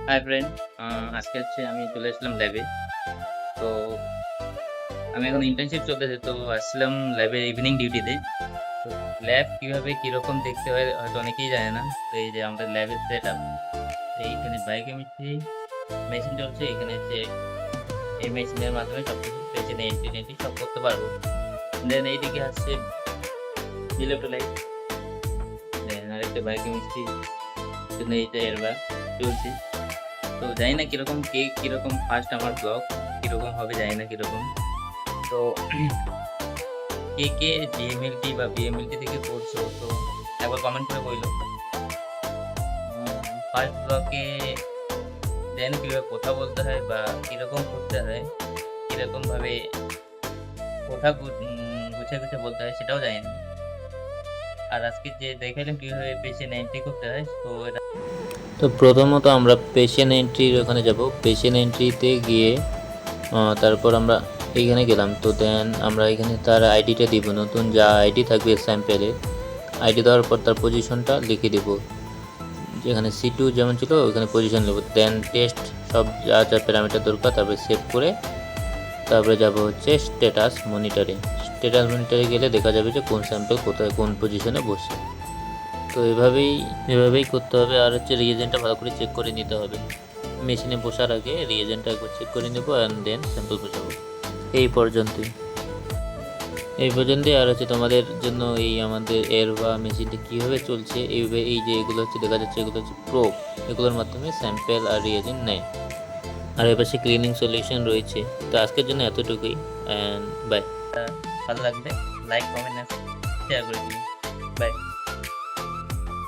Hi friend, আজকে আমি চলে আসলাম ল্যাবে। তো আমি এখন ইন্টার্নশিপ চলতেছে, তো আসলাম ল্যাবে ইভিনিং ডিউটিতে। তো ল্যাব কিভাবে কিরকম দেখতে হয় হয়তো অনেকেই জানে না। তো এই যে আমাদের ল্যাবের সেট আপ, এইখানে বায়োকেমিস্ট্রি মেশিন চলছে। এখানে হচ্ছে এই মেশিনের মাধ্যমে সবকিছু পেশেন্ট এন্ট্রি টেন্ট্রি সব করতে পারবো। দেন এইদিকে আসছে ইলেকট্রোলাইট, দেন আরেকটা বায়োকেমিস্ট্রি জন্য এইটা এরবার চলছে। তো জানি না কিরকম কিরকম ফার্স্ট আমার ব্লগ কিরকম হবে, জানি না কিরকম। তো কে জিএমএলটি বা বিএমএলটি থেকে করছো, তো একবার কমেন্ট করে বইলো। ফার্স্ট ব্লগে জানি না কিভাবে কথা বলতে হয় বা কিরকম করতে হয়, কিরকম ভাবে কথা গুছিয়ে গুছিয়ে বলতে হয় সেটাও জানি না। আর আজকে যে দেখালাম কিভাবে পেশেন্ট এন্ট্রি করতে হয়, তো এটা তো প্রথমত আমরা পেশেন্ট এন্ট্রির ওখানে যাব। পেশেন্ট এন্ট্রিতে গিয়ে তারপর আমরা এইখানে গেলাম। তো দেন আমরা এখানে তার আইডিটা দিব, নতুন যা আইডি থাকবে স্যাম্পেলে আইডি দেওয়ার পর তার পজিশনটা লিখে দেব। যেখানে C2 যেমন ছিল ওখানে পজিশন নেব। দেন টেস্ট সব যা যা প্যারামিটার দরকার তারপরে সেভ করে তারপরে যাব হচ্ছে স্ট্যাটাস মনিটরে। স্ট্যাটাস মনিটরে গেলে দেখা যাবে যে কোন স্যাম্পেল কোথায় কোন পজিশনে বসে। তো এভাবেই করতে হবে। আর হচ্ছে রিএজেন্টটা ভালো করে চেক করে নিতে হবে। মেশিনে বসার আগে রিএজেন্টটা একবার চেক করে নেব অ্যান্ড দেন স্যাম্পল বসাবো। এই পর্যন্তই আর হচ্ছে তোমাদের জন্য এই আমাদের এর বা মেশিনটা কীভাবে চলছে এইভাবে, এই যে এগুলো হচ্ছে দেখা যাচ্ছে এগুলো হচ্ছে প্রোব, এগুলোর মাধ্যমে স্যাম্পেল আর রিএজেন্ট নেয়। আর এর পাশে ক্লিনিং সলিউশন রয়েছে। তো আজকের জন্য এতটুকুই, অ্যান্ড বাই। ভালো লাগবে লাইক কমেন্ট শেয়ার করে দিন। বাই।